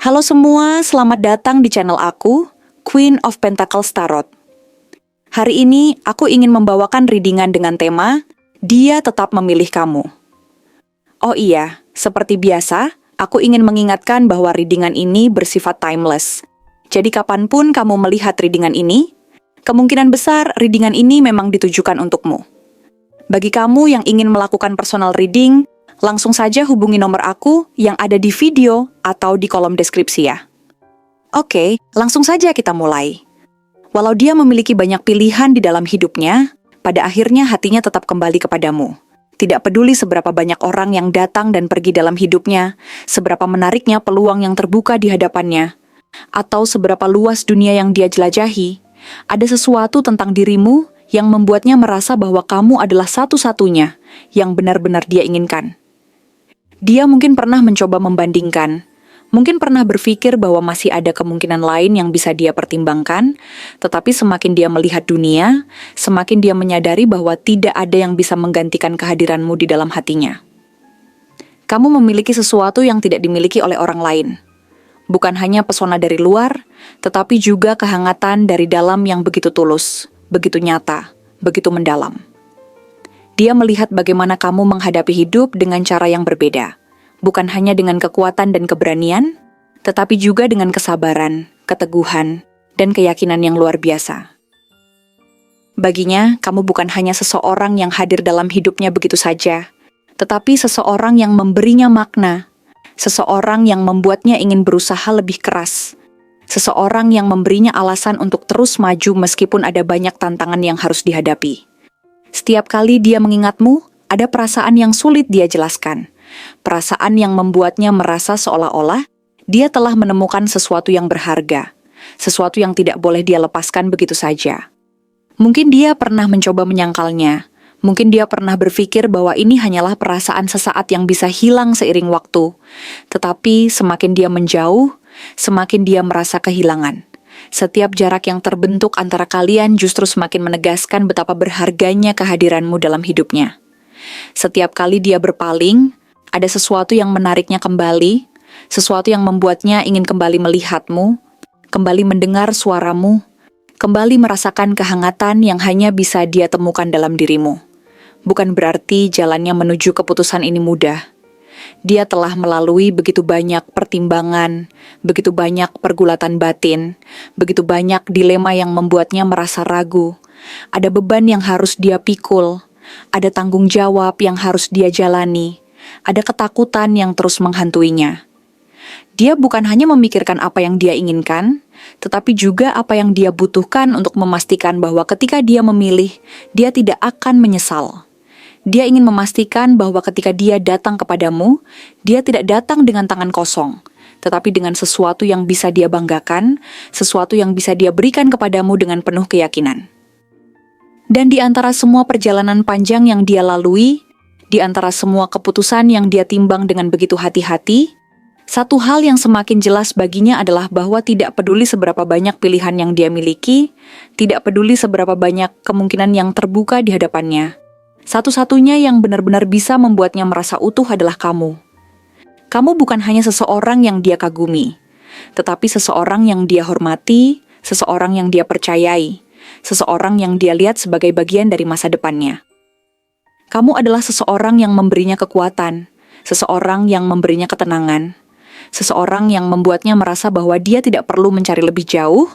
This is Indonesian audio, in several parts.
Halo semua, selamat datang di channel aku, Queen of Pentacles Tarot. Hari ini aku ingin membawakan readingan dengan tema, Dia Tetap Memilih Kamu. Oh iya, seperti biasa, aku ingin mengingatkan bahwa readingan ini bersifat timeless. Jadi kapanpun kamu melihat readingan ini, kemungkinan besar readingan ini memang ditujukan untukmu. Bagi kamu yang ingin melakukan personal reading, langsung saja hubungi nomor aku yang ada di video atau di kolom deskripsi ya. Oke, langsung saja kita mulai. Walau dia memiliki banyak pilihan di dalam hidupnya, pada akhirnya hatinya tetap kembali kepadamu. Tidak peduli seberapa banyak orang yang datang dan pergi dalam hidupnya, seberapa menariknya peluang yang terbuka di hadapannya, atau seberapa luas dunia yang dia jelajahi, ada sesuatu tentang dirimu yang membuatnya merasa bahwa kamu adalah satu-satunya yang benar-benar dia inginkan. Dia mungkin pernah mencoba membandingkan, mungkin pernah berpikir bahwa masih ada kemungkinan lain yang bisa dia pertimbangkan, tetapi semakin dia melihat dunia, semakin dia menyadari bahwa tidak ada yang bisa menggantikan kehadiranmu di dalam hatinya. Kamu memiliki sesuatu yang tidak dimiliki oleh orang lain. Bukan hanya pesona dari luar, tetapi juga kehangatan dari dalam yang begitu tulus, begitu nyata, begitu mendalam. Dia melihat bagaimana kamu menghadapi hidup dengan cara yang berbeda. Bukan hanya dengan kekuatan dan keberanian, tetapi juga dengan kesabaran, keteguhan, dan keyakinan yang luar biasa. Baginya, kamu bukan hanya seseorang yang hadir dalam hidupnya begitu saja, tetapi seseorang yang memberinya makna, seseorang yang membuatnya ingin berusaha lebih keras, seseorang yang memberinya alasan untuk terus maju meskipun ada banyak tantangan yang harus dihadapi. Setiap kali dia mengingatmu, ada perasaan yang sulit dia jelaskan. Perasaan yang membuatnya merasa seolah-olah dia telah menemukan sesuatu yang berharga, sesuatu yang tidak boleh dia lepaskan begitu saja. Mungkin dia pernah mencoba menyangkalnya, mungkin dia pernah berpikir bahwa ini hanyalah perasaan sesaat yang bisa hilang seiring waktu. Tetapi semakin dia menjauh, semakin dia merasa kehilangan. Setiap jarak yang terbentuk antara kalian justru semakin menegaskan betapa berharganya kehadiranmu dalam hidupnya. Setiap kali dia berpaling, ada sesuatu yang menariknya kembali, sesuatu yang membuatnya ingin kembali melihatmu, kembali mendengar suaramu, kembali merasakan kehangatan yang hanya bisa dia temukan dalam dirimu. Bukan berarti jalannya menuju keputusan ini mudah. Dia telah melalui begitu banyak pertimbangan, begitu banyak pergulatan batin, begitu banyak dilema yang membuatnya merasa ragu. Ada beban yang harus dia pikul, ada tanggung jawab yang harus dia jalani, ada ketakutan yang terus menghantuinya. Dia bukan hanya memikirkan apa yang dia inginkan, tetapi juga apa yang dia butuhkan untuk memastikan bahwa ketika dia memilih, dia tidak akan menyesal. Dia ingin memastikan bahwa ketika dia datang kepadamu, dia tidak datang dengan tangan kosong, tetapi dengan sesuatu yang bisa dia banggakan, sesuatu yang bisa dia berikan kepadamu dengan penuh keyakinan. Dan di antara semua perjalanan panjang yang dia lalui, di antara semua keputusan yang dia timbang dengan begitu hati-hati, satu hal yang semakin jelas baginya adalah bahwa tidak peduli seberapa banyak pilihan yang dia miliki, tidak peduli seberapa banyak kemungkinan yang terbuka di hadapannya. Satu-satunya yang benar-benar bisa membuatnya merasa utuh adalah kamu. Kamu bukan hanya seseorang yang dia kagumi, tetapi seseorang yang dia hormati, seseorang yang dia percayai, seseorang yang dia lihat sebagai bagian dari masa depannya. Kamu adalah seseorang yang memberinya kekuatan, seseorang yang memberinya ketenangan, seseorang yang membuatnya merasa bahwa dia tidak perlu mencari lebih jauh,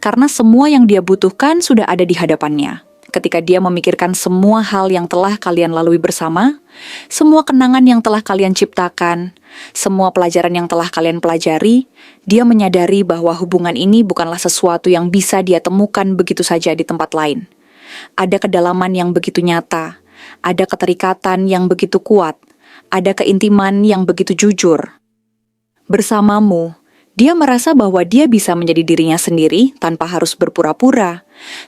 karena semua yang dia butuhkan sudah ada di hadapannya. Ketika dia memikirkan semua hal yang telah kalian lalui bersama, semua kenangan yang telah kalian ciptakan, semua pelajaran yang telah kalian pelajari, dia menyadari bahwa hubungan ini bukanlah sesuatu yang bisa dia temukan begitu saja di tempat lain. Ada kedalaman yang begitu nyata, ada keterikatan yang begitu kuat, ada keintiman yang begitu jujur. Bersamamu, dia merasa bahwa dia bisa menjadi dirinya sendiri tanpa harus berpura-pura,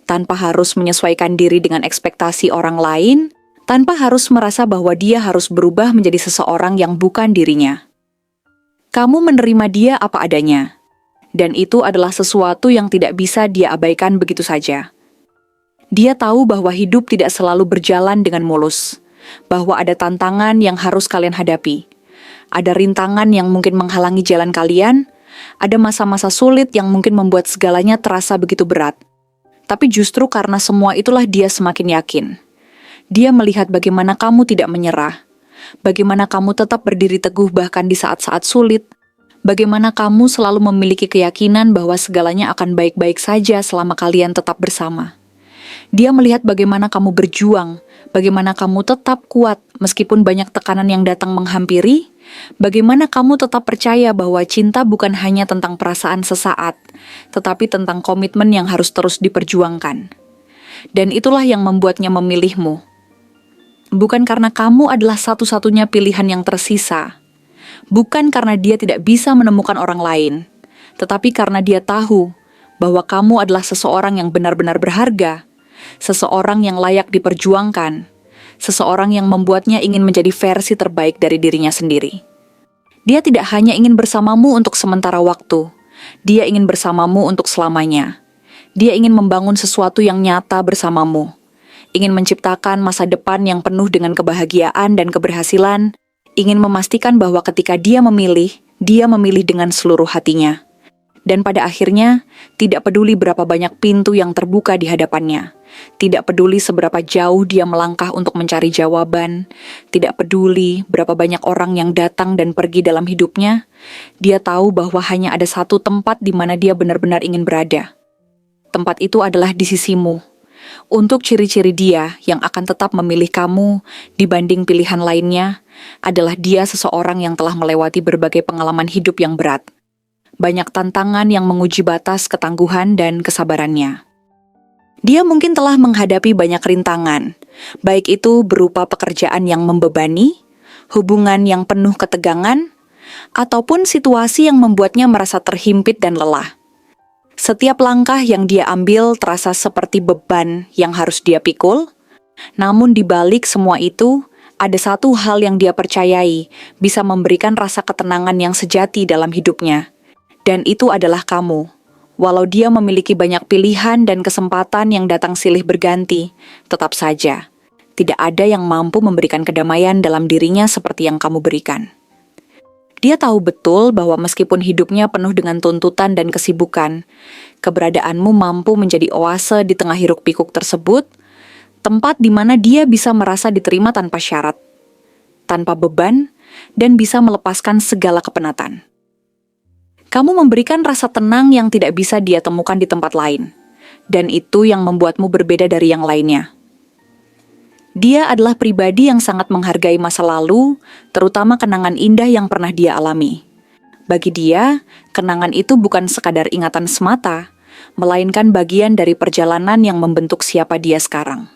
tanpa harus menyesuaikan diri dengan ekspektasi orang lain, tanpa harus merasa bahwa dia harus berubah menjadi seseorang yang bukan dirinya. Kamu menerima dia apa adanya, dan itu adalah sesuatu yang tidak bisa dia abaikan begitu saja. Dia tahu bahwa hidup tidak selalu berjalan dengan mulus, bahwa ada tantangan yang harus kalian hadapi. Ada rintangan yang mungkin menghalangi jalan kalian, Ada masa-masa sulit yang mungkin membuat segalanya terasa begitu berat. Tapi justru karena semua itulah dia semakin yakin. Dia melihat bagaimana kamu tidak menyerah, bagaimana kamu tetap berdiri teguh bahkan di saat-saat sulit, bagaimana kamu selalu memiliki keyakinan bahwa segalanya akan baik-baik saja selama kalian tetap bersama. Dia melihat bagaimana kamu berjuang, bagaimana kamu tetap kuat meskipun banyak tekanan yang datang menghampiri, bagaimana kamu tetap percaya bahwa cinta bukan hanya tentang perasaan sesaat, tetapi tentang komitmen yang harus terus diperjuangkan. Dan itulah yang membuatnya memilihmu. Bukan karena kamu adalah satu-satunya pilihan yang tersisa, bukan karena dia tidak bisa menemukan orang lain, tetapi karena dia tahu bahwa kamu adalah seseorang yang benar-benar berharga, seseorang yang layak diperjuangkan, seseorang yang membuatnya ingin menjadi versi terbaik dari dirinya sendiri. Dia tidak hanya ingin bersamamu untuk sementara waktu, dia ingin bersamamu untuk selamanya. Dia ingin membangun sesuatu yang nyata bersamamu, ingin menciptakan masa depan yang penuh dengan kebahagiaan dan keberhasilan, ingin memastikan bahwa ketika dia memilih dengan seluruh hatinya. Dan pada akhirnya, tidak peduli berapa banyak pintu yang terbuka di hadapannya, tidak peduli seberapa jauh dia melangkah untuk mencari jawaban, tidak peduli berapa banyak orang yang datang dan pergi dalam hidupnya, dia tahu bahwa hanya ada satu tempat di mana dia benar-benar ingin berada. Tempat itu adalah di sisimu. Untuk ciri-ciri dia yang akan tetap memilih kamu dibanding pilihan lainnya, adalah dia seseorang yang telah melewati berbagai pengalaman hidup yang berat. Banyak tantangan yang menguji batas ketangguhan dan kesabarannya. Dia mungkin telah menghadapi banyak rintangan, baik itu berupa pekerjaan yang membebani, hubungan yang penuh ketegangan, ataupun situasi yang membuatnya merasa terhimpit dan lelah. Setiap langkah yang dia ambil terasa seperti beban yang harus dia pikul, namun di balik semua itu, ada satu hal yang dia percayai bisa memberikan rasa ketenangan yang sejati dalam hidupnya. Dan itu adalah kamu. Walau dia memiliki banyak pilihan dan kesempatan yang datang silih berganti, tetap saja, tidak ada yang mampu memberikan kedamaian dalam dirinya seperti yang kamu berikan. Dia tahu betul bahwa meskipun hidupnya penuh dengan tuntutan dan kesibukan, keberadaanmu mampu menjadi oase di tengah hiruk-pikuk tersebut, tempat di mana dia bisa merasa diterima tanpa syarat, tanpa beban, dan bisa melepaskan segala kepenatan. Kamu memberikan rasa tenang yang tidak bisa dia temukan di tempat lain, dan itu yang membuatmu berbeda dari yang lainnya. Dia adalah pribadi yang sangat menghargai masa lalu, terutama kenangan indah yang pernah dia alami. Bagi dia, kenangan itu bukan sekadar ingatan semata, melainkan bagian dari perjalanan yang membentuk siapa dia sekarang.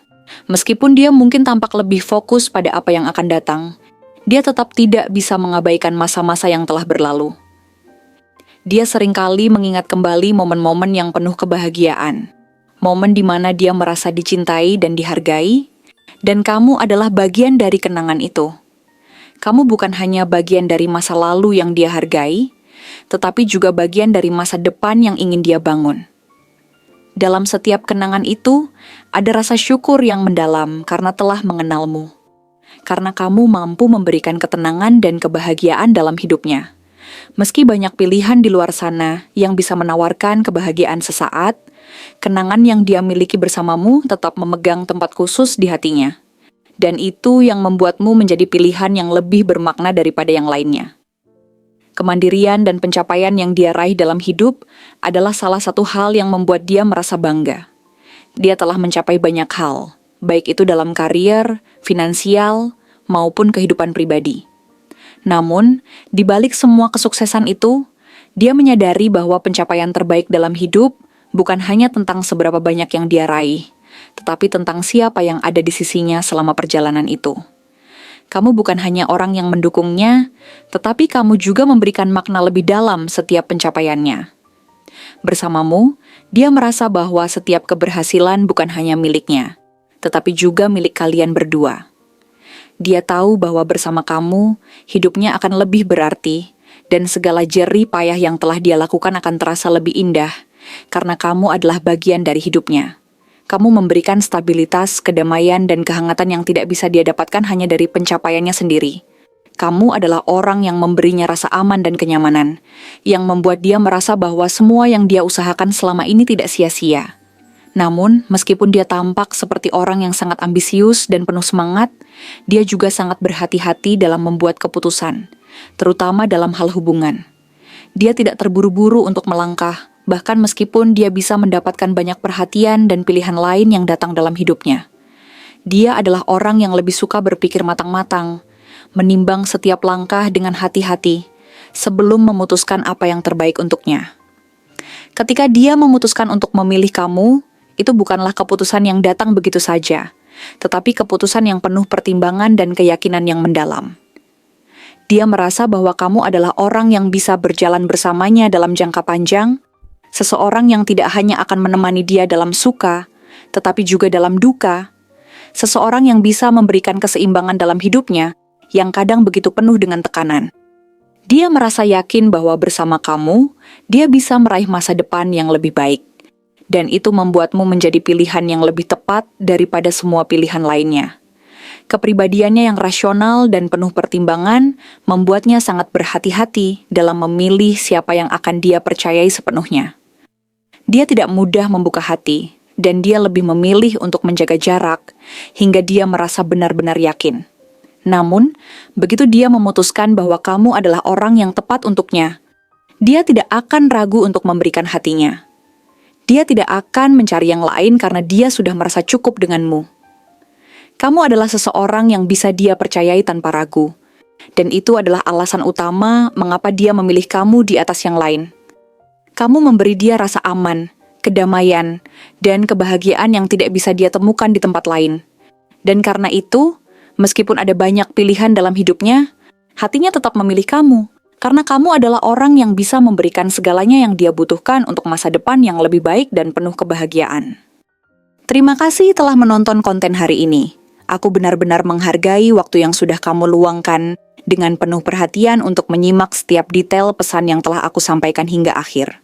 Meskipun dia mungkin tampak lebih fokus pada apa yang akan datang, dia tetap tidak bisa mengabaikan masa-masa yang telah berlalu. Dia seringkali mengingat kembali momen-momen yang penuh kebahagiaan, momen di mana dia merasa dicintai dan dihargai, dan kamu adalah bagian dari kenangan itu. Kamu bukan hanya bagian dari masa lalu yang dia hargai, tetapi juga bagian dari masa depan yang ingin dia bangun. Dalam setiap kenangan itu, ada rasa syukur yang mendalam karena telah mengenalmu, karena kamu mampu memberikan ketenangan dan kebahagiaan dalam hidupnya. Meski banyak pilihan di luar sana yang bisa menawarkan kebahagiaan sesaat, kenangan yang dia miliki bersamamu tetap memegang tempat khusus di hatinya. Dan itu yang membuatmu menjadi pilihan yang lebih bermakna daripada yang lainnya. Kemandirian dan pencapaian yang dia raih dalam hidup adalah salah satu hal yang membuat dia merasa bangga. Dia telah mencapai banyak hal, baik itu dalam karier, finansial, maupun kehidupan pribadi. Namun, di balik semua kesuksesan itu, dia menyadari bahwa pencapaian terbaik dalam hidup bukan hanya tentang seberapa banyak yang dia raih, tetapi tentang siapa yang ada di sisinya selama perjalanan itu. Kamu bukan hanya orang yang mendukungnya, tetapi kamu juga memberikan makna lebih dalam setiap pencapaiannya. Bersamamu, dia merasa bahwa setiap keberhasilan bukan hanya miliknya, tetapi juga milik kalian berdua. Dia tahu bahwa bersama kamu, hidupnya akan lebih berarti, dan segala jerih payah yang telah dia lakukan akan terasa lebih indah, karena kamu adalah bagian dari hidupnya. Kamu memberikan stabilitas, kedamaian, dan kehangatan yang tidak bisa dia dapatkan hanya dari pencapaiannya sendiri. Kamu adalah orang yang memberinya rasa aman dan kenyamanan, yang membuat dia merasa bahwa semua yang dia usahakan selama ini tidak sia-sia. Namun, meskipun dia tampak seperti orang yang sangat ambisius dan penuh semangat, dia juga sangat berhati-hati dalam membuat keputusan, terutama dalam hal hubungan. Dia tidak terburu-buru untuk melangkah, bahkan meskipun dia bisa mendapatkan banyak perhatian dan pilihan lain yang datang dalam hidupnya. Dia adalah orang yang lebih suka berpikir matang-matang, menimbang setiap langkah dengan hati-hati, sebelum memutuskan apa yang terbaik untuknya. Ketika dia memutuskan untuk memilih kamu, itu bukanlah keputusan yang datang begitu saja, tetapi keputusan yang penuh pertimbangan dan keyakinan yang mendalam. Dia merasa bahwa kamu adalah orang yang bisa berjalan bersamanya dalam jangka panjang, seseorang yang tidak hanya akan menemani dia dalam suka, tetapi juga dalam duka, seseorang yang bisa memberikan keseimbangan dalam hidupnya, yang kadang begitu penuh dengan tekanan. Dia merasa yakin bahwa bersama kamu, dia bisa meraih masa depan yang lebih baik. Dan itu membuatmu menjadi pilihan yang lebih tepat daripada semua pilihan lainnya. Kepribadiannya yang rasional dan penuh pertimbangan membuatnya sangat berhati-hati dalam memilih siapa yang akan dia percayai sepenuhnya. Dia tidak mudah membuka hati, dan dia lebih memilih untuk menjaga jarak hingga dia merasa benar-benar yakin. Namun, begitu dia memutuskan bahwa kamu adalah orang yang tepat untuknya, dia tidak akan ragu untuk memberikan hatinya. Dia tidak akan mencari yang lain karena dia sudah merasa cukup denganmu. Kamu adalah seseorang yang bisa dia percayai tanpa ragu, dan itu adalah alasan utama mengapa dia memilih kamu di atas yang lain. Kamu memberi dia rasa aman, kedamaian, dan kebahagiaan yang tidak bisa dia temukan di tempat lain. Dan karena itu, meskipun ada banyak pilihan dalam hidupnya, hatinya tetap memilih kamu, karena kamu adalah orang yang bisa memberikan segalanya yang dia butuhkan untuk masa depan yang lebih baik dan penuh kebahagiaan. Terima kasih telah menonton konten hari ini. Aku benar-benar menghargai waktu yang sudah kamu luangkan dengan penuh perhatian untuk menyimak setiap detail pesan yang telah aku sampaikan hingga akhir.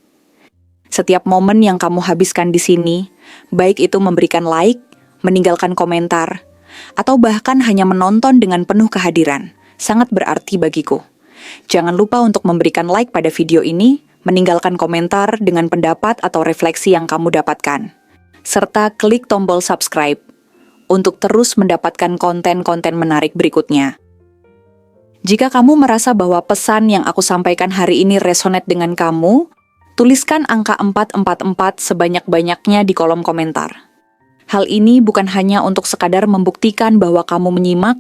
Setiap momen yang kamu habiskan di sini, baik itu memberikan like, meninggalkan komentar, atau bahkan hanya menonton dengan penuh kehadiran, sangat berarti bagiku. Jangan lupa untuk memberikan like pada video ini, meninggalkan komentar dengan pendapat atau refleksi yang kamu dapatkan, serta klik tombol subscribe untuk terus mendapatkan konten-konten menarik berikutnya. Jika kamu merasa bahwa pesan yang aku sampaikan hari ini resonate dengan kamu, tuliskan angka 444 sebanyak-banyaknya di kolom komentar. Hal ini bukan hanya untuk sekadar membuktikan bahwa kamu menyimak,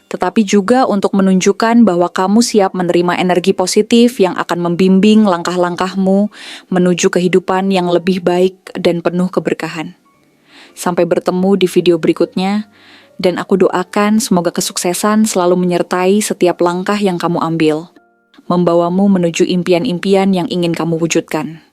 tetapi juga untuk menunjukkan bahwa kamu siap menerima energi positif yang akan membimbing langkah-langkahmu menuju kehidupan yang lebih baik dan penuh keberkahan. Sampai bertemu di video berikutnya, dan aku doakan semoga kesuksesan selalu menyertai setiap langkah yang kamu ambil, membawamu menuju impian-impian yang ingin kamu wujudkan.